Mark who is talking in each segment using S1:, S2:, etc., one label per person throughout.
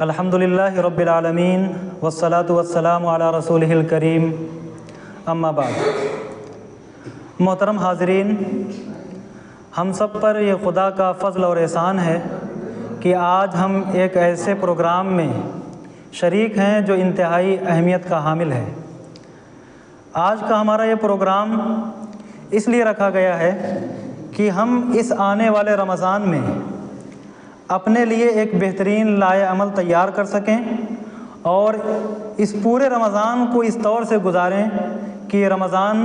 S1: الحمدللہ رب العالمین والصلاة والسلام علی رسولہ الکریم، اما بعد۔ محترم حاضرین، ہم سب پر یہ خدا کا فضل اور احسان ہے کہ آج ہم ایک ایسے پروگرام میں شریک ہیں جو انتہائی اہمیت کا حامل ہے۔ آج کا ہمارا یہ پروگرام اس لیے رکھا گیا ہے کہ ہم اس آنے والے رمضان میں اپنے لیے ایک بہترین لائحہ عمل تیار کر سکیں اور اس پورے رمضان کو اس طور سے گزاریں کہ یہ رمضان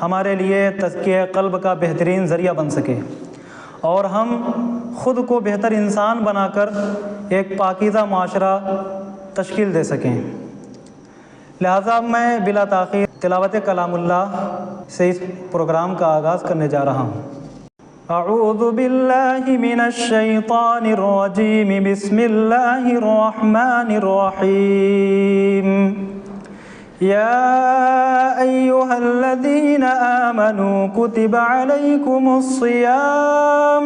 S1: ہمارے لیے تزکیہ قلب کا بہترین ذریعہ بن سکے اور ہم خود کو بہتر انسان بنا کر ایک پاکیزہ معاشرہ تشکیل دے سکیں۔ لہٰذا میں بلا تاخیر تلاوت کلام اللہ سے اس پروگرام کا آغاز کرنے جا رہا ہوں۔ اعوذ باللہ من الشیطان الرجیم، بسم اللہ الرحمن الرحیم۔ یا ایہا الذین آمنوا کتب علیکم الصیام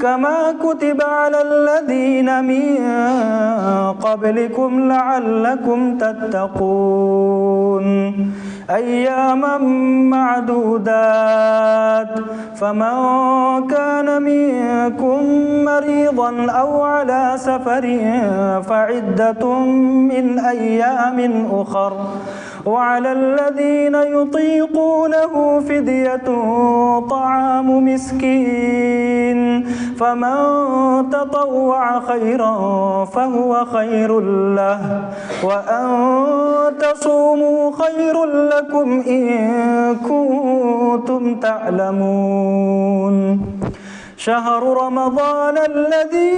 S1: کما کتب علی الذین من قبلکم لعلکم تتقون ایاما معدودات فمن كان منكم مريضا أو على سفر فعدة من أيام أخر وعلى الذين يطيقونه فدية طعام مسكين فمن تطوع خيرا فهو خير له وأن تصوموا خير لكم إن كنتم تعلمون شهر رمضان الذي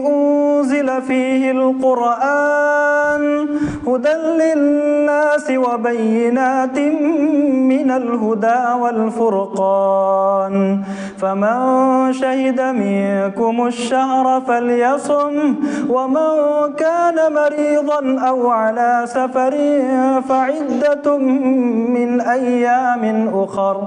S1: أنزل فيه القرآن هدى للناس وبينات من الهدى والفرقان فمن شهد منكم الشهر فليصم ومن كان مريضا أو على سفر فعدة من أيام أخر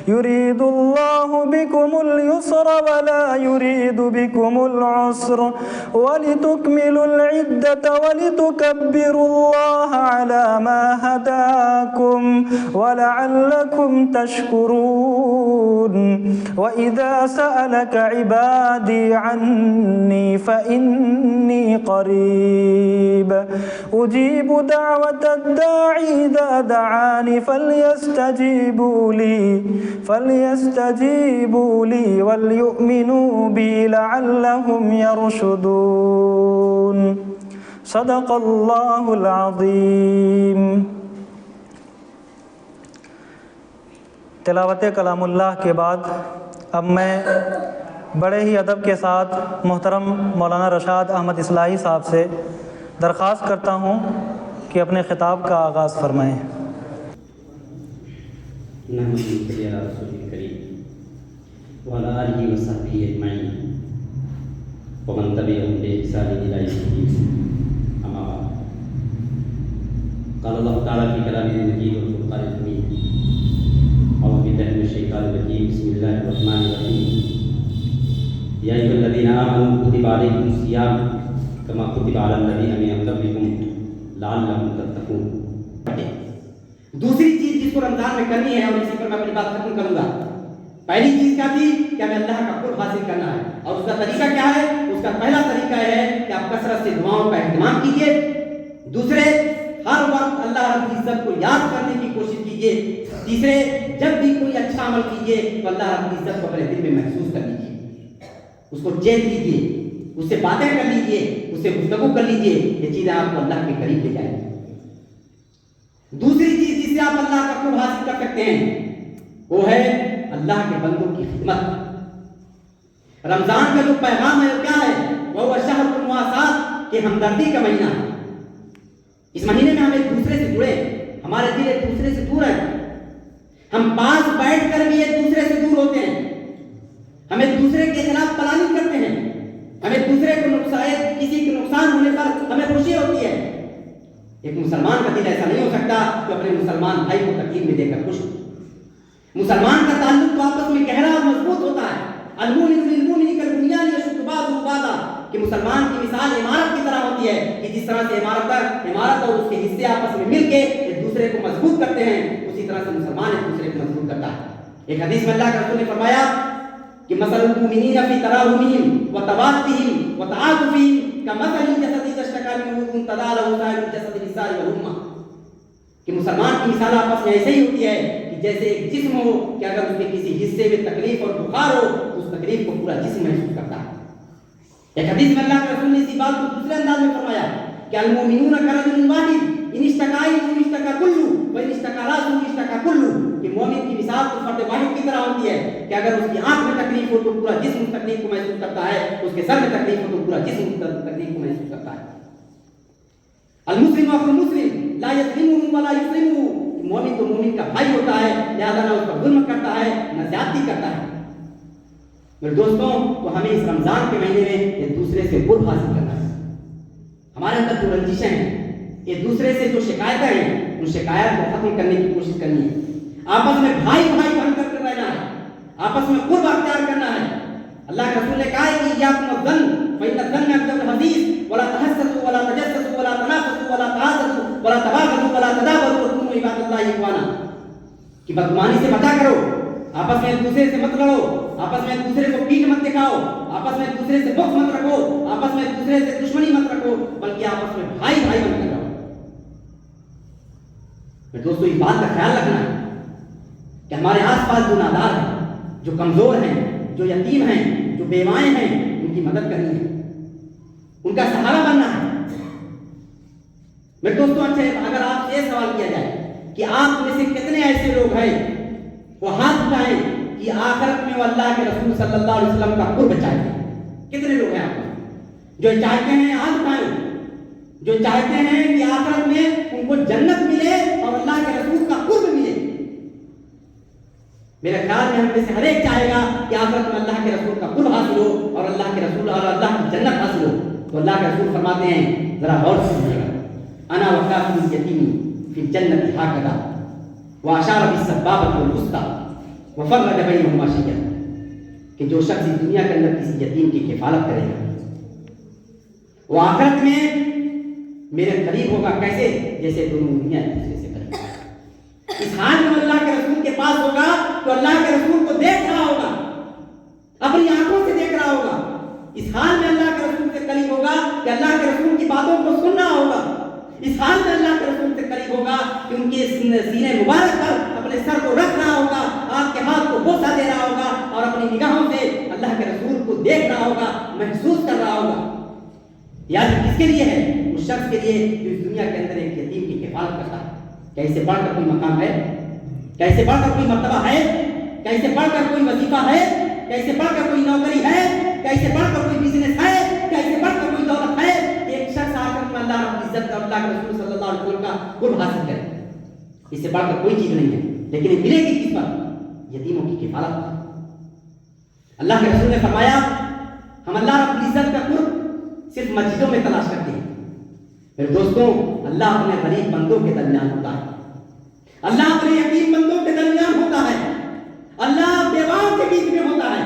S1: يريد الله بكم اليسر ولا يريد بكم العسر ولتكملوا العدة ولتكبروا الله على ما هداكم ولعلكم تشكرون وإذا سألك عبادي عني فإني قريب أجيب دعوة الداعي إذا دعاني فليستجيبوا لي وليؤمنوا بي لعلهم يرشدون صدق اللہ العظیم۔ تلاوت کلام اللہ کے بعد اب میں بڑے ہی ادب کے ساتھ محترم مولانا رشاد احمد اصلاحی صاحب سے درخواست کرتا ہوں کہ اپنے خطاب کا آغاز فرمائیں۔
S2: نحمدہ صلی علی رسول کریم وعلی آلہ وصحبہ اجمعین ومن تبعهم بإحسان إلى يوم الدين أما بعد قال الله تعالى في كلامه المجيد والفرقان الحميد أعوذ بالله من الشيطان الرجيم بسم الله الرحمن الرحيم يا أيها الذين آمنوا كتب عليكم الصيام كما كتب على الذين من قبلكم لعلكم تتقون۔ دوسری چیز جس کو رمضان میں کرنی ہے اور اسی پر میں اپنی بات ختم کروں گا، پہلی چیز کیا تھی کہ ہمیں اللہ کا قرب حاصل کرنا ہے اور اس کا طریقہ کیا ہے؟ اس کا پہلا طریقہ ہے کہ آپ کثرت سے دعاؤں کا اہتمام کیجیے، دوسرے ہر وقت اللہ رب العزت کو یاد کرنے کی کوشش کیجیے، تیسرے جب بھی کوئی اچھا عمل کیجیے تو اللہ رب العزت کو اپنے دل میں محسوس کر لیجیے، اس کو چیت لیجیے، اس سے باتیں کر لیجیے، اس سے گفتگو کر لیجیے، یہ چیزیں آپ کو اللہ کے قریب لے جائیں گی۔ دوسری چیز جس سے آپ اللہ کا قرب حاصل کر سکتے ہیں وہ ہے اللہ کے بندوں کی خدمت۔ رمضان کا جو پیغام ہے وہ کیا ہے؟ وہ شہر المواسات کہ ہمدردی کا مہینہ ہے۔ اس مہینے میں ہم ایک دوسرے سے جڑے، ہمارے دل ایک دوسرے سے دور ہیں، ہم پاس بیٹھ کر بھی ایک دوسرے سے دور ہوتے ہیں، ہم ایک دوسرے کے خلاف پلاننگ کرتے ہیں، ہم ایک دوسرے کو کسی کے نقصان ہونے پر ہمیں خوشی ہوتی ہے۔ ایک مسلمان کا دل ایسا نہیں ہو سکتا کہ اپنے مسلمان بھائی کو تکلیف میں دے کر خوش ہو۔ مسلمان کا تعلق تو آپس میں گہرا اور مضبوط ہوتا ہے۔ المؤمن بالمؤمن کالبنیان یشد بعضه بعضا، کہ مسلمان کی مثال عمارت کی طرح ہوتی ہوتی ہے کہ جس طرح سے عمارت اور اس کے حصے آپس میں مل کے ایک دوسرے کو مضبوط کرتے ہیں، اسی طرح سے مسلمان ایک دوسرے کو مضبوط کرتا ہے۔ ایک حدیث میں اللہ کے رسول نے فرمایا کہ مثل المؤمنین فی تراحمہم وتوادہم وتعاطفہم کمثل الجسد اذا اشتکى منہ عضو تداعى له سائر الجسد بالسہر والحمى، کہ مسلمان کی مثال آپس میں ایسے ہی ہوتی ہے کہ جیسے ایک جسم ہو کہ اگر اس کے کسی حصے میں تکلیف اور بخار ہو تو اس تکلیف کو پورا جسم محسوس کرتا ہے۔ ایک حدیث میں اللہ کے رسول نے اسی بات کو دوسرے انداز میں فرمایا کہ المؤمنون كرجل واحد ان اشتكى عينه اشتكى كله وان اشتكى راسه اشتكى كله، کہ مومن کی مثال تو فرد واحد کی طرح ہوتی ہے کہ اگر اس کی آنکھ میں تکلیف ہو تو پورا جسم اس تکلیف کو محسوس کرتا ہے، اس کے سر میں تکلیف ہو تو پورا جسم اس تکلیف کو محسوس کرتا ہے۔ المسلم اخو المسلم لا يظلمه ولا يظلمه، مومن تو مومن کا بھائی ہوتا ہے، لہذا نہ اس پر ظلم کرتا ہے نہ زیادتی کرتا ہے۔ میرے دوستوں، تو ہمیں اس رمضان کے مہینے میں ایک دوسرے سے قرب حاصل کرنا ہے۔ ہمارے اندر جو رنجشیں ہیں، ایک دوسرے سے جو شکایتیں ہیں، ان شکایت کو ختم کرنے کی کوشش کرنی ہے، آپس میں بھائی بن کر رہنا ہے، آپس میں قرب اختیار کرنا ہے۔ اللہ کے رسول نے کہا ہے کہ ایاکم الظن فإن الظن أكذب الحديث ولا تحسسوا ولا تجسسوا ولا تنافسوا ولا تحاسدوا ولا تباغضوا ولا تدابروا وكونوا عباد الله إخوانا، کہ بدگمانی سے بچا کرو، آپس میں ایک دوسرے سے مت لڑو، آپس میں ایک دوسرے کو پیٹھ مت دکھاؤ، آپس میں ایک دوسرے سے بغض مت رکھو، آپس میں ایک دوسرے سے دشمنی مت رکھو، بلکہ آپس میں بھائی بن کر رہو۔ میرے دوستو، اس بات کا خیال رکھنا ہے کہ ہمارے آس پاس جو نادار ہیں، جو کمزور ہیں، جو یتیم ہیں، جو بیوائیں ہیں، ان کی مدد کرنی ہے، ان کا سہارا بننا ہے۔ میرے دوستوں، اچھے اگر آپ سے یہ سوال کیا جائے کہ آپ میں سے کتنے ایسے لوگ ہیں، وہ ہاتھ اٹھائیں کہ آخرت میں وہ اللہ کے رسول صلی اللہ علیہ وسلم کا قرب چاہتے ہیں؟ کتنے لوگ ہیں آپ میں جو چاہتے ہیں؟ ہاتھ اٹھائیں جو چاہتے ہیں کہ آخرت میں ان کو جنت ملے اور اللہ کے رسول کا قرب ملے۔ میرے خیال میں ہم میں سے ہر ایک چاہے گا کہ آخرت میں اللہ کے رسول کا قرب حاصل ہو اور اللہ کے رسول اور اللہ کی جنت حاصل ہو۔ تو اللہ کے رسول فرماتے ہیں، ذرا غور سے سنیے گا، انا وکافل الیتیم فی الجنت ہکذا واشار بالسبابۃ والوسطی وفرج بینہما شیئا، کہ جو شخص اس دنیا کے اندر کسی یتیم کی کفالت کرے گا وہ آخرت میں میرے قریب ہوگا، کیسے؟ جیسے دونوں دنیا ایک دوسرے سے قریب ہیں۔ اس حال میں اللہ کے رسول کے پاس ہوگا تو اللہ کے رسول کو دیکھ رہا ہوگا، اپنی آنکھوں سے دیکھ رہا ہوگا۔ اس حال میں اللہ کے رسول سے قریب ہوگا کہ اللہ کے رسول کی باتوں کو سن رہا ہوگا۔ اس حال میں اللہ کے رسول سے قریب ہوگا کہ ان کے سینے مبارک پر اپنے سر کو رکھ رہا ہوگا، آپ کے ہاتھ کو بوسہ دے رہا ہوگا اور اپنی نگاہوں سے اللہ کے رسول کو دیکھ رہا ہوگا، محسوس کر رہا ہوگا۔ یاد کس کے لیے ہے؟ اس شخص کے لیے جو اس دنیا کے اندر ایک یتیم کی کفالت کرتا ہے۔ کیا اس سے بڑھ کر کوئی مقام ہے؟ کیا اس سے بڑھ کر کوئی مرتبہ ہے؟ کیا اس سے بڑھ کر کوئی وظیفہ ہے؟ کیا اس سے بڑھ کر کوئی نوکری ہے؟ کیا اس سے بڑھ کر کوئی بزنس ہے؟ کیا اس سے بڑھ کر کوئی دولت ہے؟ ایک شخص آخر میں اللہ رب العزت اور اللہ کے رسول صلی اللہ علیہ وسلم کا قرب حاصل کرے، اس سے بڑھ کر کوئی چیز نہیں ہے۔ لیکن یہ ملے گی کس پر؟ یتیموں کی کفالت۔ اللہ کے رسول نے فرمایا، ہم اللہ رب العزت کا قرب صرف مسجدوں میں تلاش کرتے ہیں۔ میرے دوستوں، اللہ اپنے غریب بندوں کے درمیان ہوتا ہے، اللہ اپنے یتیم بندوں کے درمیان ہوتا ہے، اللہ بیواؤں کے بیچ میں ہوتا ہے،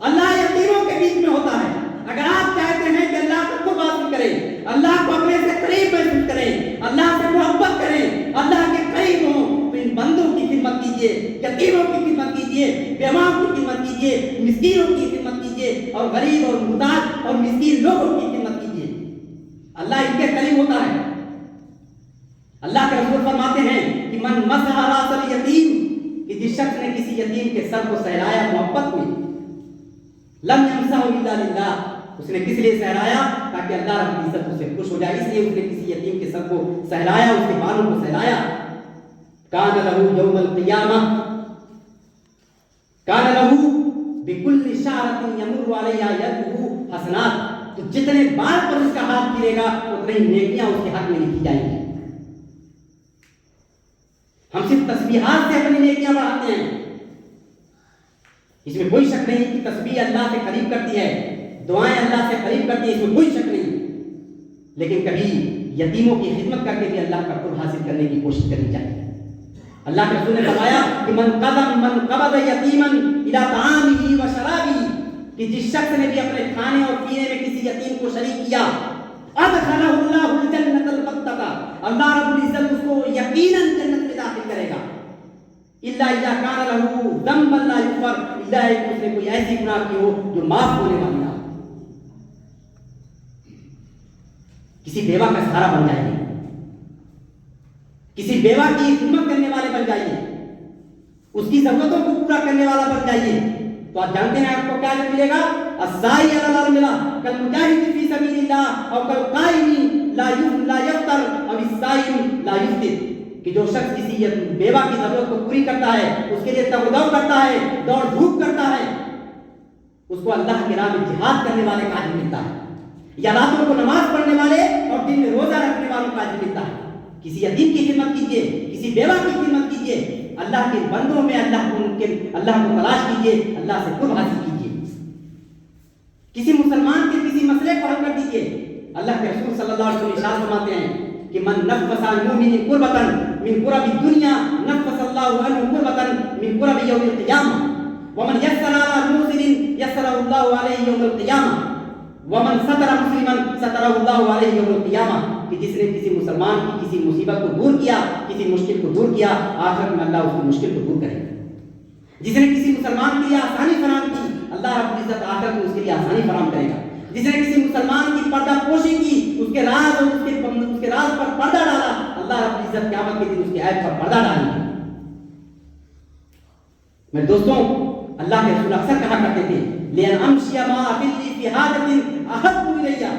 S2: اللہ یتیموں کے بیچ میں ہوتا ہے۔ اگر آپ چاہتے ہیں کہ اللہ کو قرب حاصل کریں، اللہ کو اپنے سے قریب محسوس کریں، اللہ سے محبت کریں، اللہ کے قریب ہوں، تو ان بندوں کی خدمت کیجیے، یتیموں کی خدمت کیجیے، بیواؤں کی خدمت کیجیے، مسکینوں کی خدمت کیجیے اور غریب اور محتاج اور مسکین لوگوں کی خدمت کیجیے۔ اللہ ان کے قریب ہوتا ہے۔ اللہ کے رسول فرماتے ہیں کہ من مسح راس الیتیم، کہ جس شخص نے کسی یتیم کے سر کو سہلایا محبت میں، لم یمسح الا للہ، اس نے کس لیے سہلایا؟ تاکہ اللہ رب العزت اس سے خوش ہو جائے، اس لیے اس نے کسی یتیم کے سر کو سہلایا، اس کے بالوں کو سہلایا۔ کان لہ یوم القیامہ، کان لہ بکل شعرۃ یمر علیہا یدہ حسنات، تو جتنے بار پر اس کا ہاتھ گرے گا اتنی نیکیاں اس کے حق میں لکھی جائیں گی۔ ہم صرف تسبیحات سے اپنی نیکیاں بڑھاتے ہیں، اس میں کوئی شک نہیں کہ تسبیح اللہ سے قریب کرتی ہے، دعائیں اللہ سے قریب کرتی ہیں، اس میں کوئی شک نہیں، لیکن کبھی یتیموں کی خدمت کر کے بھی اللہ کا قرب حاصل کرنے کی کوشش کرنی چاہیے۔ اللہ کے رسول نے فرمایا کہ من قبض یتیما الی طعامہ و شرابہ، کہ جس شخص نے بھی اپنے کھانے اور پینے میں کسی یتیم کو شریک کیا، अदखलहु अल्लाहुल जन्नतल बत्तता, अल्लाह रब्बुल इज्जत उसको यकीनन जन्नत में दाखिल करेगा। इल्ला इज़ा कान लहू ज़म्बन ला युग़फ़र, इल्ला कि उसने कोई ऐसी गुनाह की हो जो माफ होने वाली ना हो। किसी बेवा का सहारा बन जाइए, किसी बेवा की खिदमत करने वाले बन जाइए, उसकी जरूरतों को पूरा करने वाला बन जाइए, तो आप जानते हैं आपको क्या मिलेगा? अस्साई अलल मिला कल मुजाहिद फी सबीलिल्लाह और कल काइमी ला यफ्तर और इस्साइम ला युफ्तिर, कि जो शख्स किसी बेवा की जरूरत को पूरी करता है, उसके लिए तगदौ करता है, दौड़ धूप करता है, उसको अल्लाह के राह में जिहाद करने वाले का अजर मिलता है, या रातों को नमाज पढ़ने वाले और दिन में रोजा रखने वालों का अजर मिलता है। किसी यतीम की खिदमत कीजिए, किसी बेवा की खिदमत कीजिए, अल्लाह के बंदों में अल्लाह को तलाश कीजिए, अल्लाह से कुर्ब हासिल कीजिए। किसी मुसलमान के किसी मसले को हल कर दीजिए। अल्लाह के रसूल सल्लल्लाहु अलैहि वसल्लम इरशाद फरमाते हैं कि मन नफ़सा मुमिन कुर्बतन मिन कुरबि दुनिया नफ़सल्लाहु अन्हु कुर्बतन मिन कुरबि यौमिल क़ियामह व मन यस्सरा अला मुसिलिन यस्सरहु अलैहि यौमिल क़ियामह व मन सतरा मुस्लिमन सतरहु अलैहि यौमिल क़ियामह, कि जिसने किसी मुसलमान की किसी मुसीबत को दूर किया, किसी मुश्किल को दूर किया, आखिरत में अल्लाह उसकी मुश्किल को दूर करेगा। जिसने किसी मुसलमान के लिए आसानी फराहम की, अल्लाह रब्बुल इज्जत आखिरत में उसके लिए आसानी फराहम करेगा। जिसने किसी मुसलमान की पर्दा पोशी की, उसके राज और उसके राज पर पर्दा डाला, अल्लाह रब्बुल इज्जत क़यामत के दिन उसके ऐब पर पर्दा डालेंगे। मेरे दोस्तों, अल्लाह के रसूल अक्सर कहा करते थे लियन अमशिया मा अखिली फी हाजतिन अहब्बु इलैया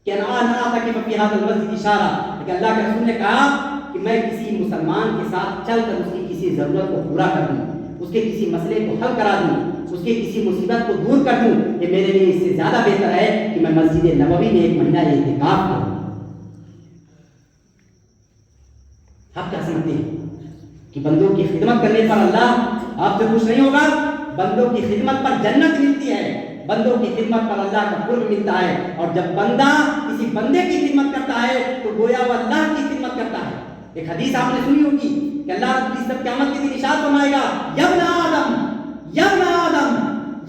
S2: कि अना अताकी फी हाज़िल मस्जिद इशारा, कि अल्लाह के रसूल ने कहा कि मैं किसी मुसलमान के साथ चलकर उसकी किसी जरूरत को पूरा कर दूं, उसके किसी मसले को हल करा दूं, उसके किसी मुसीबत को दूर कर दूं, ये मेरे लिए इससे ज्यादा बेहतर है कि मैं मस्जिद नबवी में 1 महीना इत्तिकाफ करूं। आप क्या समझते हैं कि बंदों की खिदमत करने पर अल्लाह आपसे खुश नहीं होगा? बंदों की खिदमत पर जन्नत मिलती है, बंदों की खिदमत पर अल्लाह का कुर्ब मिलता है। और जब बंदा किसी बंदे की खिदमत करता है तो गोया वो अल्लाह की खिदमत करता है। एक हदीस आपने सुनी होगी कि अल्लाह रब्बुल इज्जत क़यामत के दिन इरशाद फरमाएगा, यब्न आदम यब्न आदम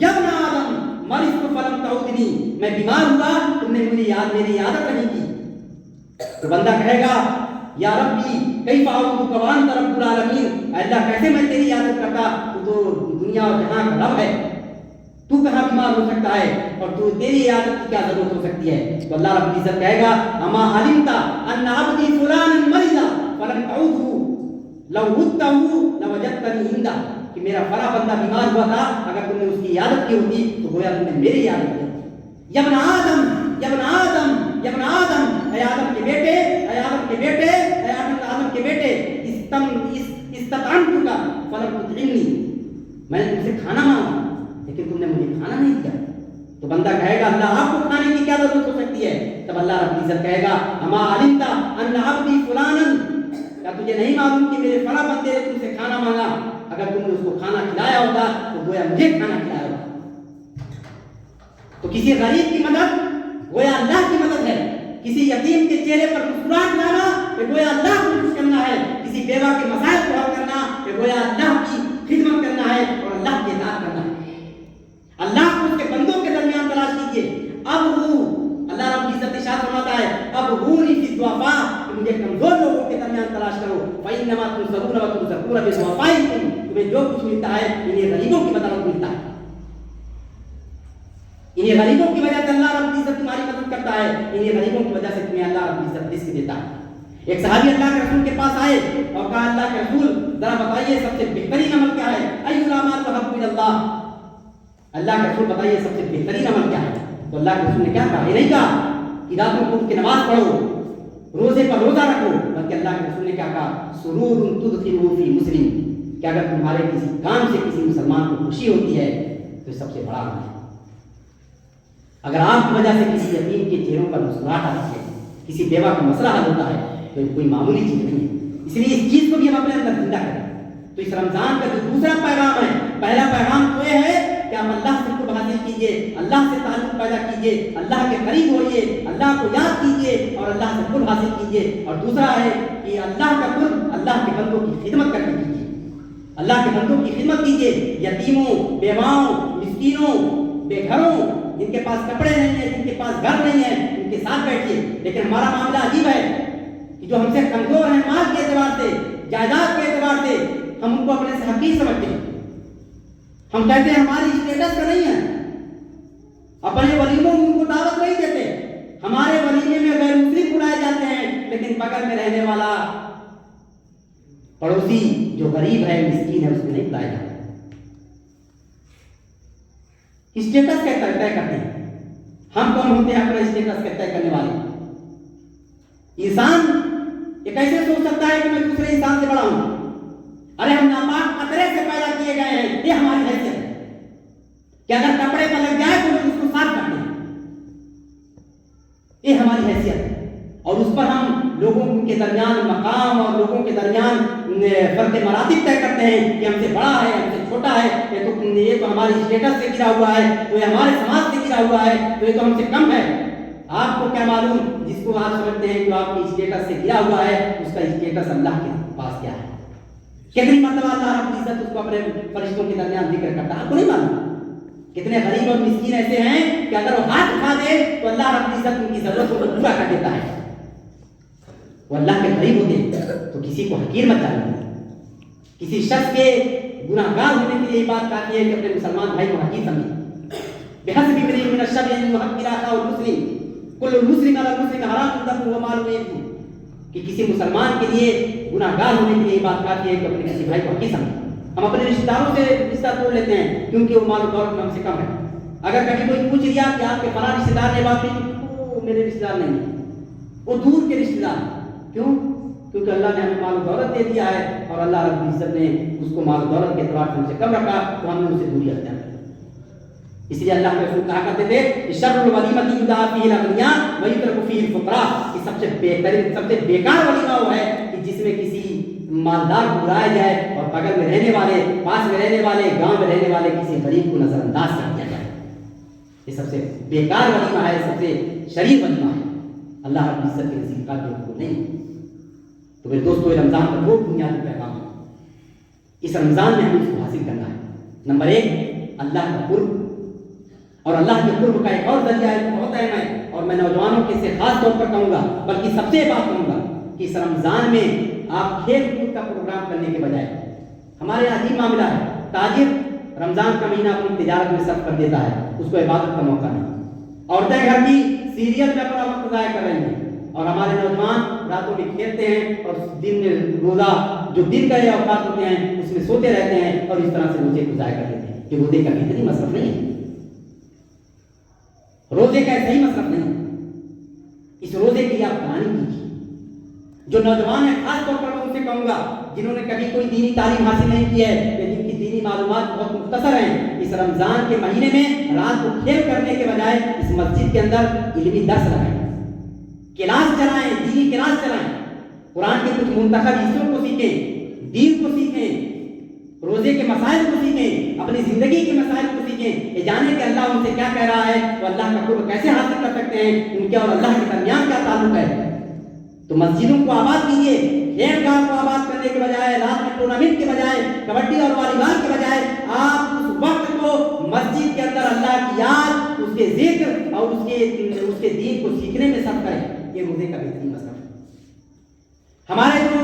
S2: यब्न आदम मरिज़तु फलम तऊदनी, मैं बीमार हुआ तुमने मेरी आदत नहीं की। तो बंदा कहेगा, या रब्बी कैफ़ अऊदुका व अंत रब्बुल आलमीन, अल्लाह कैसे मैं तेरी इयादत करता, तू तो दुनिया और जहां का रब है, तू कहां बीमार हो सकता है और तू तेरी इयादत की क्या जरूरत हो सकती है? तो अल्लाह रब्बुल इज्जत कहेगा, अमा अलिमता अन्ना अब्दी फुलानन मरिज़ा फलम तऊदहु लौ उद्तहु लवजदतनी इंदा, कि मेरा फला बंदा बीमार हुआ था, अगर तुमने उसकी इयादत की होती तो गोया तुमने मेरी इयादत की होती। यब्न आदम यब्न आदम यब्न आदम, ऐ आदम के बेटे, ऐ आदम के बेटे, ऐ आदम के बेटे, इस्ततअमतुका फलम तुतइमनी, मैंने तुमसे खाना मांगा लेकिन तुमने मुझे खाना नहीं दिया। तो बंदा कहेगा, अल्लाह आपको खाने की क्या जरूरत हो सकती है? तब अल्लाह रब्बुल इज्जत कहेगा, अमा अलिमता अन्ना अब्दी फुलानन, क्या तुझे नहीं मालूम कि मेरे फला बंदे ने तुमसे खाना मांगा, अगर तुमने उसको खाना खिलाया होगा तो गोया मुझे खाना खिलाया होगा। तो किसी गरीब की मदद गोया अल्लाह की मदद है, किसी यतीम के चेहरे पर मुस्कुराहट लाना ये गोया अल्लाह को खुश करना है, किसी बेवा के मसाइल को हल करना ये गोया अल्लाह की खिदमत करना है और अल्लाह की इताअत करना है। अल्लाह को उसके बंदों के दरमियान तलाश कीजिए। अब अल्लाह रब्बुल इज्जत इरशाद फरमाता है, अब हुनी फी दुआफा, मुझे कमजोर लोगों के दरमियान तलाश करो। फइन्नमा तुज़रूना व तुज़कूना बिदुआफाइकुम, तुम्हें जो कुछ मिलता है इन्हीं गरीबों की बदौलत मिलता है। इन्हीं गरीबों की वजह से अल्लाह रब्बुल इज्जत तुम्हारी मदद करता है, इन्हीं गरीबों की वजह से तुम्हें अल्लाह रब्बुल इज्जत रिज़्क देता है। एक सहाबी अल्लाह के रसूल के पास आए और कहा, अल्लाह के रसूल जरा बताइए सबसे बेहतरीन अमल क्या है? अय्युल अमाल अहब्बु इलल्लाह, अल्लाह के रसूल बताइए सबसे बेहतरीन अमल क्या है? तो अल्लाह के रसूल ने क्या कहा? ये नहीं कहा कि रात में उठ के नमाज पढ़ो, रोजे पर रोजा रखो, बल्कि अल्लाह के रसूल ने क्या कहा? सुरूरुन तुदखिलुहु फी मुस्लिम, कि अगर तुम्हारे किसी काम से किसी मुसलमान को खुशी होती है तो सबसे बड़ा अमल है। अगर आपकी वजह से किसी यतीम के चेहरों पर मुस्कुराहट आती है, किसी बेवा का मसला हल होता है, तो ये कोई मामूली चीज नहीं है। इसलिए इस चीज को भी हम अपने अंदर जिंदा करें। तो इस रमजान का जो दूसरा पैगाम है, पहला पैगाम तो ये है कि आप अल्लाह से कुर्ब हासिल कीजिए, अल्लाह से ताल्लुक पैदा कीजिए, अल्लाह के करीब होइए, अल्लाह को याद कीजिए और अल्लाह से कुर्ब हासिल कीजिए। और दूसरा है कि अल्लाह का कुर्ब अल्लाह के बंदों की खिदमत करके कीजिए, अल्लाह के बंदों की खिदमत कीजिए, यतीमों, बेवाओं, मिस्कीनों, बेघरों, जिनके पास कपड़े नहीं है, जिनके पास घर नहीं है, उनके साथ बैठिए। लेकिन हमारा मामला अजीब है कि जो हमसे कमजोर हैं माल के एतबार से, जायदाद के एतबार से, हम उनको अपने से हकीर समझते हैं। हम कहते हैं हमारी स्टेटस का नहीं है, अपने वलीमों में उनको दावत नहीं देते। हमारे वलीमे में गैर मुस्लिम बुलाए जाते हैं, लेकिन बगल में रहने वाला पड़ोसी जो गरीब है, मिस्कीन है, उसको नहीं बुलाया जाता। स्टेटस का तय करते हैं। हम कौन होते हैं अपना स्टेटस का तय करने वाले? इंसान ये कैसे सोच सकता है कि मैं दूसरे इंसान से बड़ा हूं? अरे हम नापाक खतरे से पैदा किए गए हैं, ये हमारी हैसियत है कि अगर कपड़े पर लग जाए तो लोग उसको साफ करते हैं, ये हमारी हैसियत है। और उस पर हम लोगों के दरमियान मकाम और लोगों के दरमियान फर्क मरातिब तय करते हैं कि हमसे बड़ा है, हमसे छोटा है, ये तो हमारी स्टेटस से गिरा हुआ है, तो ये हमारे समाज से गिरा हुआ है, तो ये तो हमसे कम है। आपको क्या मालूम, जिसको आप समझते हैं कि आपकी स्टेटस से गिरा हुआ है, उसका स्टेटस अल्लाह के पास क्या है? कितनी मर्तबा अल्लाह रब्बुल इज्जत उसको अपने फरिश्तों के दरमियान जिक्र करता है, आपको नहीं मालूम? कितने गरीब और मिस्कीन ऐसे हैं कि अगर वो हाथ उठा दे तो अल्लाह रब्बुल इज्जत उनकी जरूरतों को पूरा कर देता है। वो अल्लाह के करीब होते हैं, तो किसी को हकीर मत जानना। किसी शख्स के गुनाहगार होने के लिए बात काफी है कि अपने मुसलमान भाई को हकीर समझे। बेहसबी इम्रिइन मिन अश-शर्रि अन युहक्किर अखाहु मुस्लिम, कुल्लु मुस्लिम अला मुस्लिम हराम दमुहु व मालुहु, कि किसी मुसलमान के लिए गुनाहगार होने के लिए बात काफी है कि अपने किसी भाई को हकीर समझे। हम अपने रिश्तेदारों से रिश्ता तोड़ लेते हैं क्योंकि वो माल दौलत में हमसे कम है। अगर कभी कोई पूछ लिया कि आपके फला रिश्तेदार ने बात की, वो मेरे रिश्तेदार नहीं, वो दूर के रिश्तेदार। क्यों? क्योंकि अल्लाह ने हमें माल दौलत दे दिया है और अल्लाह रब्बुल इज्जत ने उसको माल दौलत के एतबार से हमसे कम रखा, तो हमने उससे दूरी अख्तियार की। इसलिए अल्लाह के रसूल कहा करते थे शर्रुल वलीमति युदआ फीहिल अग़निया व युतरकु फीहिल फुक़रा, कि सबसे बेहतरीन, सबसे बेकार वलीमा वो है कि जिसमें किसी मालदार को बुलाया जाए और बगल में रहने वाले, पास में रहने वाले, गांव में रहने वाले किसी गरीब को नजरअंदाज कर दिया जाए। ये सबसे बेकार वलीमा है, सबसे शरीफ वलीमा है। अल्लाह रब्बुल इज्जत के नसीब का बिल्कुल नहीं। तो मेरे दोस्तों, ये रमजान का दो बुनियादी पैगाम है। इस रमजान में हमें इसको हासिल करना है। नंबर एक, अल्लाह का कुर्ब, और अल्लाह के कुर्ब का एक और जरिया है, बहुत अहम है, और मैं नौजवानों के से खास तौर पर कहूंगा, बल्कि सबसे बात कहूंगा कि इस रमजान में आप खेल कूद का प्रोग्राम करने के बजाय, हमारे यहाँ अजीब मामला है, ताजिर रमजान का महीना अपनी तिजारत में सर्व कर देता है, उसको इबादत का मौका नहीं। औरतें घर की सीरियल में अपना वक्त ज़ाया कर रही हैं, और हमारे नौजवान रातों में खेलते हैं और दिन में रोजा जो दिन का औकात होते हैं उसमें सोते रहते हैं और इस तरह से रोजे को ज़ाया कर देते हैं। कि रोजे का इतनी मसरफ नहीं है, रोजे का सही मसरफ नहीं है। इस रोजे की आप प्लानिंग कीजिए। जो नौजवान है, खास तौर पर मैं उनसे कहूंगा जिन्होंने कभी कोई दीनी तालीम हासिल नहीं की है या जिनकी दीनी मालूमात बहुत मुख्तसर हैं, इस रमजान के महीने में रात को खेल करने के बजाय इस मस्जिद के अंदर इल्मी दर्स लगाएं, क्लास चलाएं, दीनी क्लास चलाएं, कुरान के कुछ मुंतखब हिस्सों को सीखें, दीन को सीखें, रोजे के मसाइल को सीखें, अपनी जिंदगी के मसाइल को सीखें, ये जाने कि अल्लाह उनसे क्या कह रहा है, वो अल्लाह का कुर्ब कैसे हासिल कर सकते हैं, उनके और अल्लाह के दरमियान क्या ताल्लुक है। तो मस्जिदों को आबाद कीजिए, खेलगाह को आबाद करने के बजाय, रात में टूर्नामेंट के बजाय, कबड्डी और वॉलीबॉल के बजाय, आप उस वक्त को मस्जिद के अंदर अल्लाह की याद, उसके जिक्र और उसके दीन को सीखने में सब करें। ये रोजे का बेहतरीन मसला है। हमारे जो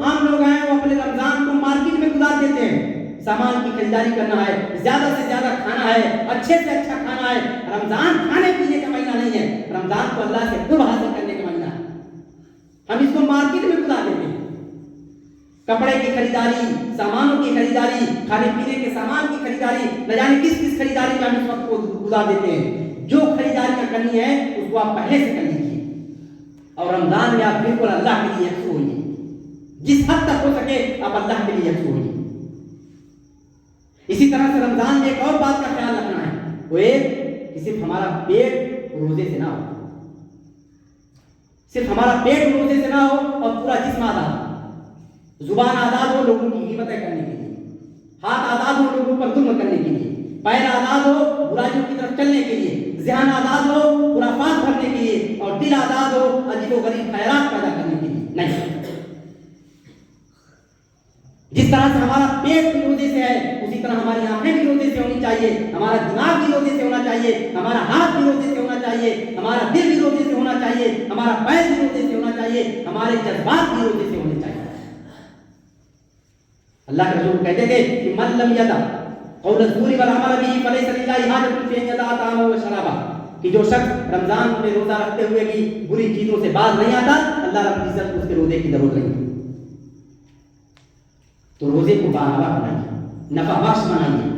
S2: आम लोग हैं वो अपने रमजान को मार्केट में गुजार देते हैं, सामान की खरीदारी करना है, ज्यादा से ज्यादा खाना है, अच्छे से अच्छा खाना है। रमजान खाने पीने का महीना नहीं है, रमजान को अल्लाह से कुर्ब हासिल करने का महीना है। हम इसको मार्केट में गुजार देते हैं, कपड़े की खरीदारी, सामानों की खरीदारी, खाने पीने के सामान की खरीदारी, न जाने किस किस खरीदारी में हम इस वक्त को गुजार देते हैं। जो खरीदारी करनी है उसको आप पहले से कर लीजिए और रमजान में आप बिल्कुल अल्लाह के लिए यकसू होइए, जिस हद तक हो सके आप अल्लाह के लिए यकसू होइए। इसी तरह से रमजान में एक और बात का ख्याल रखना है, वो एक कि सिर्फ हमारा पेट रोजे से ना हो, सिर्फ हमारा पेट रोजे से ना हो और पूरा जिस्म आजाद, जुबान आजाद हो लोगों की गिबतें करने के लिए, हाथ आजाद हो लोगों पर जुल्म करने के लिए, पैर आजाद हो बुराइयों की तरफ चलने के लिए, ज़हन आजाद हो खुराफात भरने के लिए, और दिल आजाद हो अजीबोगरीब खैरात पैदा करने के लिए नहीं। जिस तरह से हमारा पेट रोजे से है, उसी उसी तरह हमारी आंखें भी रोजे से होनी चाहिए, हमारा दिमाग भी रोजे से होना चाहिए, हमारा हाथ भी रोजे से होना चाहिए, हमारा दिल भी रोजे से होना चाहिए, हमारा पैर भी रोजे से होना चाहिए, हमारे जज्बात भी रोजे से होने चाहिए। अल्लाह के रसूल कहते थे कि मन लम यदा कौल ज़ूरी वल अमल बिही फलैसा लिल्लाहि हाजतुन फी अन यदा तामा व शराबा, कि जो शख्स रमजान में रोजा रखते हुए भी बुरी चीजों से बाज नहीं आता, अल्लाह रब्बुल इज्जत को उसके रोजे की जरूरत नहीं। तो रोजे को बारहवा बनाइए, नफा बख्श बनाइए,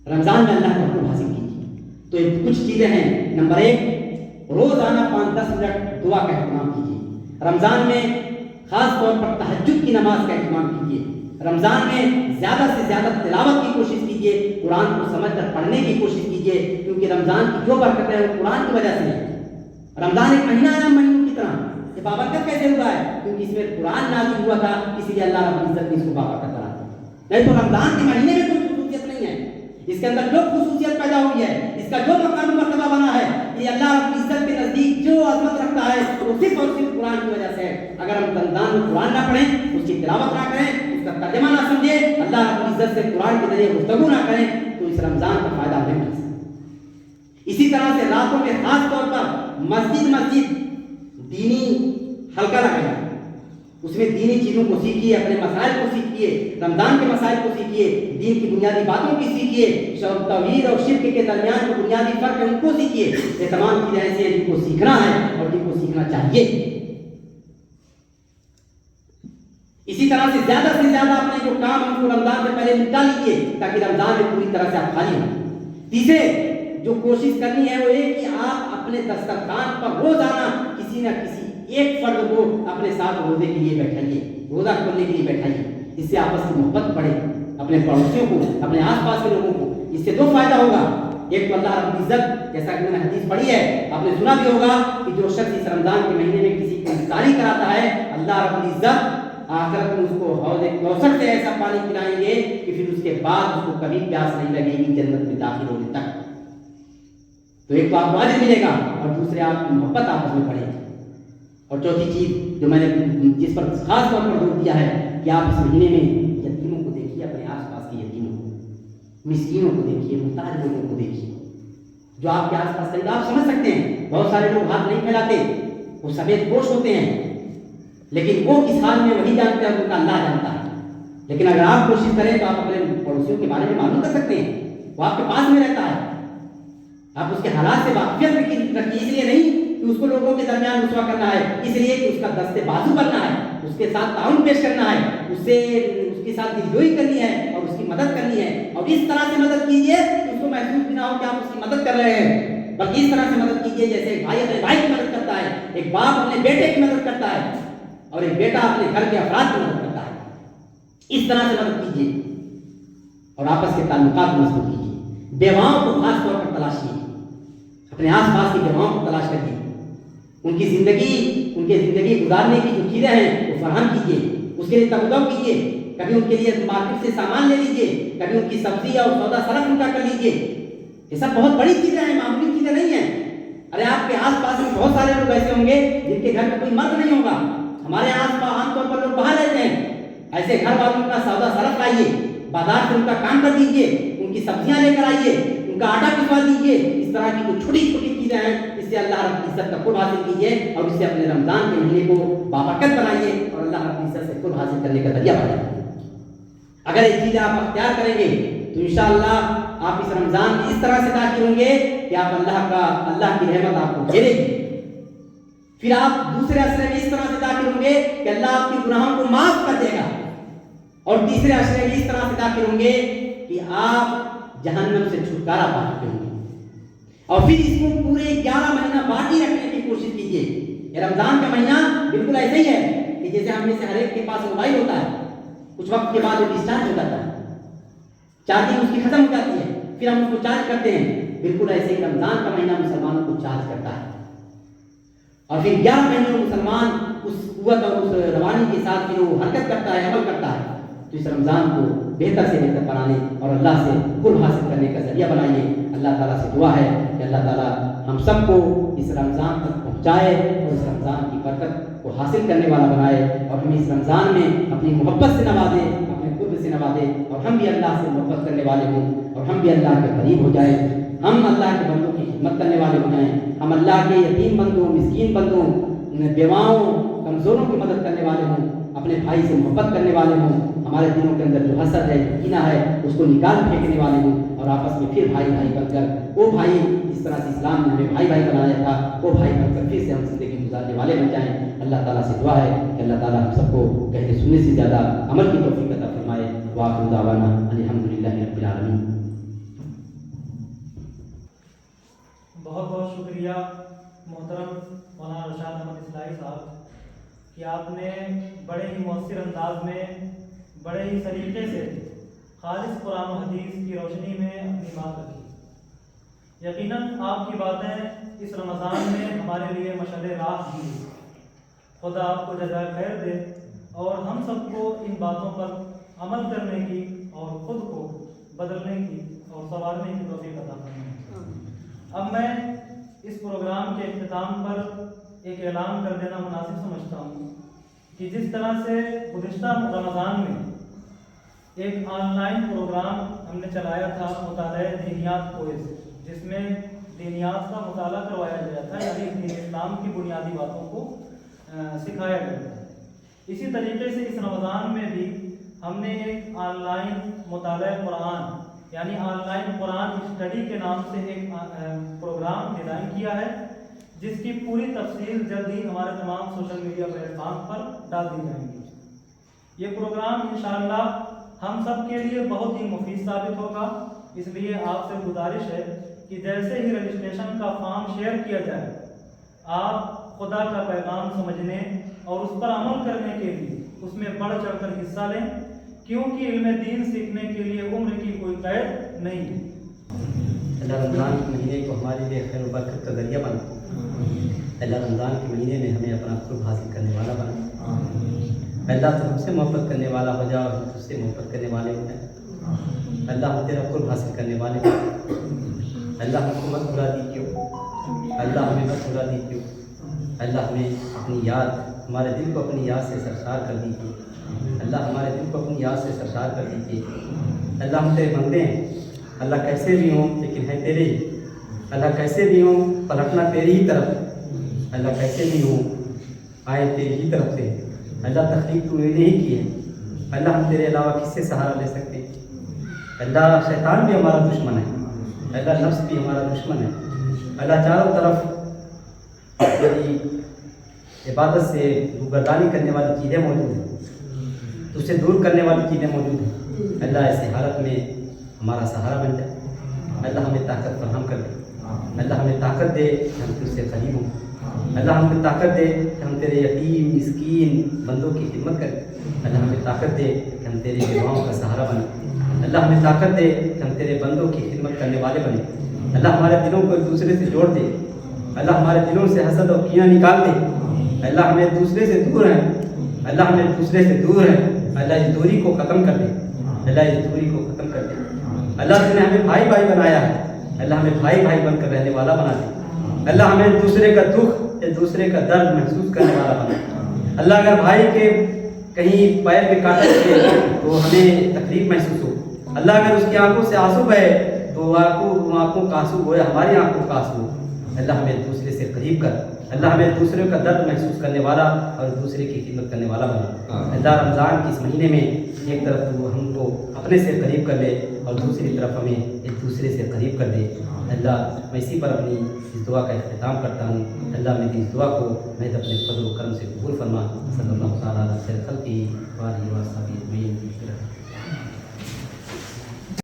S2: रमजान में अल्लाह का हुक्म हासिल कीजिए। तो ये कुछ चीजें हैं। नंबर 1, रोजाना 5-10 मिनट दुआ का एहतमाम कीजिए। रमजान में खास तौर पर तहज्जुद की नमाज का एहतमाम कीजिए। रमजान में ज्यादा से ज्यादा तिलावत की कोशिश कीजिए, कुरान को समझकर पढ़ने की कोशिश कीजिए, क्योंकि रमजान की जो बरकत है वो कुरान की वजह से है। रमजान एक महीना है महीनों की तरह। ये बाबरकत कैसे हुआ है? क्योंकि इसमें कुरान नाज़िल हुआ था, इसीलिए अल्लाह रब्बुल इज्जत ने इसको बाबरकत करा दिया। नहीं तो रमजान के महीने में कोई खुसूसियत नहीं है। इसके अंदर जो खुसूसियत पैदा हुई है, इसका जो मकाम मर्तबा बना है, ये अल्लाह रब्बुल इज्जत के नजदीक जो अजमत रखता है वो सिर्फ और सिर्फ कुरान की वजह से है। अगर हम रमजान में कुरान ना पढ़ें, उसकी तिलावत ना करें, उसका तर्जुमा ना समझे, अल्लाह रब्बुल इज्जत से कुरान के जरिए गुफ्तगू ना करें, तो इस रमजान का फायदा नहीं मिल सकता। इसी तरह से रातों में खास तौर पर मस्जिद दीनी हल्का लगाइए, उसमें दीनी चीजों को सीखिए, अपने मसाइल को सीखिए, रमजान के मसाइल को सीखिए, दीन की बुनियादी बातों की सीखिए, तौहीद और शिर्क के दरमियान जो बुनियादी फर्क है उनको सीखिए। ये तमाम चीजें ऐसी हैं जिनको सीखना है और जिनको सीखना चाहिए। इसी तरह से ज्यादा अपने जो काम उनको रमजान से पहले निपटा लीजिए, ताकि रमजान में पूरी तरह से आप खाली हों। तीसरे जो कोशिश करनी है वो ये कि आप अपने दस्तरखान पर रोजाना किसी न किसी एक फर्द को अपने साथ रोजे के लिए बैठाइए, रोजा खोलने के लिए बैठाइए। इससे आपस की मोहब्बत बढ़े, अपने पड़ोसियों को, अपने आसपास के लोगों को। इससे 2 फायदा होगा। एक तो अल्लाह रब्बुल इज्जत, जैसा कि मैंने हदीस पढ़ी है, आपने सुना भी होगा कि जो शख्स इस रमजान के महीने में किसी को इफ्तारी कराता है, अल्लाह रब्बुल इज्जत आखिरत में उसको हौज़े कौसर से ऐसा पानी पिलाएंगे कि फिर उसके बाद उसको कभी प्यास नहीं लगेगी जन्नत में दाखिल होने तक। तो एक तो आपको अजर मिलेगा और दूसरे आपकी मोहब्बत आपस में बढ़ेगी। और चौथी चीज जो मैंने जिस पर खास तौर पर जोर दिया है कि आप इस महीने में यतीमों को देखिए, अपने आसपास के यतीमों को, मिस्कीनों को देखिए, मुहताज लोगों को देखिए जो आपके आसपास करीब। आप समझ सकते हैं बहुत सारे लोग हाथ नहीं फैलाते, वो सफेद पोश होते हैं, लेकिन वो किस हाल में वही जानते हैं, उनका अल्लाह जानता है। लेकिन अगर आप कोशिश करें तो आप अपने पड़ोसियों के बारे में मालूम कर सकते हैं, वो आपके पास में रहता है, आप उसके हालात से वाकिफियत रखिए। इसलिए नहीं कि उसको लोगों के दरमियान रुसवा करना है, इसलिए कि उसका दस्ते बाजू करना है, उसके साथ ताउन पेश करना है, उसके साथ दिलजोई करनी है और उसकी मदद करनी है। और इस तरह से मदद कीजिए कि उसको महसूस भी ना हो कि आप उसकी मदद कर रहे हैं, बल्कि इस तरह से मदद कीजिए जैसे एक भाई अपने भाई की मदद करता है, एक बाप अपने बेटे की मदद करता है और एक बेटा अपने घर के अफराद की मदद करता है। इस तरह से मदद कीजिए और आपस के ताल्लुकात मजबूत कीजिए। बेवाओं को खास तौर पर तलाशिए, अपने आसपास की बेवाओं को तलाश करिए, उनकी जिंदगी गुजारने की जो चीजें हैं वो फराहम कीजिए, उसके लिए तकदम कीजिए। कभी उनके लिए मार्केट से सामान ले लीजिए, कभी उनकी सब्जी और सौदा सरफ उनका कर लीजिए। ये सब बहुत बड़ी चीजें हैं, मामूली चीजें नहीं है। अरे आपके आसपास में बहुत सारे लोग ऐसे होंगे जिनके घर में कोई मर्द नहीं होगा। हमारे आसपास आमतौर पर लोग बाहर रहते हैं, ऐसे घर वालों का सौदा सरफ लाइए, बाजार से उनका काम कर दीजिए, उनकी सब्जियां लेकर आइए, उनका आटा पिसवा दीजिए। इस तरह की जो छोटी छोटी चीजें हैं, इससे अल्लाह रब्बुल इज्जत का कुर्ब हासिल कीजिए और इससे अपने रमजान के महीने को बाबरकत बनाइए और अल्लाह रब्बुल इज्जत से कुर्ब हासिल करने का जरिया बनाइए। अगर ये चीजें आप अख्तियार करेंगे तो इंशाअल्लाह आप इस रमजान में इस तरह से दाखिल होंगे कि आप अल्लाह की रहमत आपको घेरेगी। फिर आप दूसरे असरे में इस तरह से दाखिल होंगे कि अल्लाह आपके गुनाहों को माफ कर देगा। और तीसरे असरे में इस तरह से दाखिल होंगे कि आप जहन्नम से छुटकारा पा चुके होंगे। और फिर इसको पूरे 11 महीना बाकी रखने की कोशिश कीजिए। ये रमजान का महीना बिल्कुल ऐसा ही है कि जैसे हम में से हर एक के पास मोबाइल होता है, कुछ वक्त के बाद वो डिस्चार्ज हो जाता है, चार्जिंग उसकी खत्म हो जाती है, फिर हम उसको चार्ज करते हैं। बिल्कुल ऐसे ही रमजान का महीना मुसलमानों को चार्ज करता है। और फिर 11 महीने मुसलमान उस कुव्वत और उस रवानी के साथ फिर वो हरकत करता है, अमल करता है। तो इस रमजान को बेहतर से बेहतर बनाने और अल्लाह से कुर्ब हासिल करने का जरिया बनाइए। अल्लाह ताला से दुआ है कि अल्लाह ताला हम सबको इस रमजान तक पहुँचाए और इस रमजान की बरकत को हासिल करने वाला बनाए और हमें इस रमजान में अपनी मोहब्बत से नवाजे, अपने कुर्ब से नवाजे और हम भी अल्लाह से मोहब्बत करने वाले हों और हम भी अल्लाह के करीब हो जाए। हम अल्लाह के बंदों की खिदमत करने वाले हो जाएं। हम अल्लाह के यतीम बंदों, मिस्कीन बंदों, बेवाओं, कमज़ोरों की मदद करने वाले हों, अपने भाई से मोहब्बत करने वाले हों, हमारे दिलों के अंदर जो हसद है, जो कीना है, उसको निकाल फेंकने वाले हों और आपस में फिर भाई भाई बनकर, वो भाई जिस तरह से इस्लाम ने हमें भाई भाई बनाया था, वो भाई बनकर फिर से हम जिंदगी गुजारने वाले बन जाएं। अल्लाह ताला से दुआ है कि अल्लाह ताला हम सबको कहने सुनने से ज़्यादा अमल की तौफीक अता फरमाए। वाखिर दावाना अल्हम्दुलिल्लाहि रब्बिल आलमीन।
S1: बहुत बहुत शुक्रिया मोहतरम मौलाना रशाद अहमद इस्लाही साहब कि आपने बड़े ही मौसर अंदाज में, बड़े ही सलीके से खालिस कुरान और हदीस की रोशनी में अपनी बात रखी। यकीनन आपकी बातें इस रमज़ान में हमारे लिए मशअल राह भी। खुदा आपको जज़ाए खैर दे और हम सबको इन बातों पर अमल करने की और ख़ुद को बदलने की और संवारने की तौफीक अता फरमाए। अब मैं इस प्रोग्राम के इख्तिताम पर एक ऐलान कर देना मुनासिब समझता हूँ कि जिस तरह से गुज़िश्ता रमज़ान में एक ऑनलाइन प्रोग्राम हमने चलाया था मुताले दीनियात कोर्स, जिसमें दीनियात का मुताला करवाया गया था, यानी दीन इस्लाम की बुनियादी बातों को सिखाया गया था। इसी तरीके से इस रमज़ान में भी हमने एक ऑनलाइन मुताला कुरान यानी ऑनलाइन कुरान स्टडी के नाम से एक प्रोग्राम डिज़ाइन किया है, जिसकी पूरी तफसील जल्द ही हमारे तमाम सोशल मीडिया प्लेटफॉर्म पर डाल दी जाएंगी। ये प्रोग्राम इंशाअल्लाह हम सब के लिए बहुत ही मुफीद साबित होगा। इसलिए आपसे गुजारिश है कि जैसे ही रजिस्ट्रेशन का फॉर्म शेयर किया जाए, आप खुदा का पैगाम समझने और उस पर अमल करने के लिए उसमें बढ़ चढ़कर हिस्सा लें, क्योंकि इल्म दीन सीखने के लिए उम्र की कोई कैद नहीं है।
S3: अल्लाह रमज़ान के महीने को हमारे लिए खैर व बरकत का ज़रिया बना। अल्लाह रमज़ान के महीने में हमें अपना क़ुर्ब हासिल करने वाला बना। अल्लाह तो हमसे मोहब्बत करने वाला हो जाए और हम तुझसे मोहब्बत करने वाले हो जाए। अल्लाह हम तेरा क़ुर्ब हासिल करने वाले हो। अल्लाह हमको मत भुला दी क्यों, अल्लाह हमें मत भुला दी क्यों। अल्लाह हमें अपनी याद, हमारे दिल को अपनी याद से सरशार कर दीजिए। अल्लाह हमारे दिल को अपनी याद से सरशार कर दीजिए। अल्लाह हम तेरे बंदे हैं, अल्लाह कैसे भी हों लेकिन है तेरे ही। अल्लाह कैसे भी हों पलटना तेरी ही तरफ। अल्लाह कैसे भी हों आए तेरी ही तरफ से। अल्लाह तखलीक तूने ही की है। अल्लाह हम तेरे अलावा किससे सहारा ले सकते हैं। अल्लाह शैतान भी हमारा दुश्मन है, अल्लाह नफ्स भी हमारा दुश्मन है। अल्लाह चारों तरफ तेरी इबादत से गर्दानी करने वाली चीज़ें मौजूद हैं, तुझसे दूर करने वाली चीज़ें मौजूद हैं। अल्लाह ऐसी हालत में हमारा सहारा बन जाए। अल्लाह हमें ताकत फराहम कर दे। अल्लाह हमें ताकत दे कि हम तुझसे करीब हों। अल्लाह हमें ताकत दे कि हम तेरे यतीम मिस्कीन बंदों की खिदमत करें। अल्लाह हमें ताकत दे कि हम तेरे बेवाओं का सहारा बने। अल्लाह हमें ताकत दे कि हम तेरे बंदों की खिदमत करने वाले बने। अल्लाह हमारे दिलों को एक दूसरे से जोड़ दे। अल्लाह हमारे दिलों से हसद और कीना निकाल दे। अल्लाह हमें एक दूसरे से दूर है, अल्लाह हमें एक दूसरे से दूर है। अल्लाह इस दूरी को ख़त्म कर दे। अल्लाह इस दूरी को ख़त्म कर दे। अल्लाह तूने हमें भाई भाई बनाया है, अल्लाह हमें भाई भाई बनकर रहने वाला बना दे। अल्लाह हमें एक दूसरे का दुख, एक दूसरे का दर्द महसूस करने वाला बना। अल्लाह अगर भाई के कहीं पैर में काटा लगे तो हमें तकलीफ महसूस हो। अल्लाह अगर उसकी आंखों से आंसू बहे तो आंखों का आंसू हो, हमारी आंखों का आंसू हो। अल्लाह हमें एक दूसरे से करीब कर। अल्लाह हमें दूसरे का दर्द महसूस करने वाला और दूसरे की खिदमत करने वाला बना। अल्लाह रमज़ान के इस महीने में एक तरफ तो हमको अपने से करीब कर ले और दूसरी तरफ हमें एक दूसरे से करीब कर दे। अल्लाह मैं इसी पर अपनी इस दुआ का इख्तिताम करता हूँ। अल्लाह मेरी इस दुआ को मैं अपने फज़ल व करम से कबूल फरमा। सल्लल्लाहु तआला अलैहि वसल्लम की वाली व सहाबी अजमईन।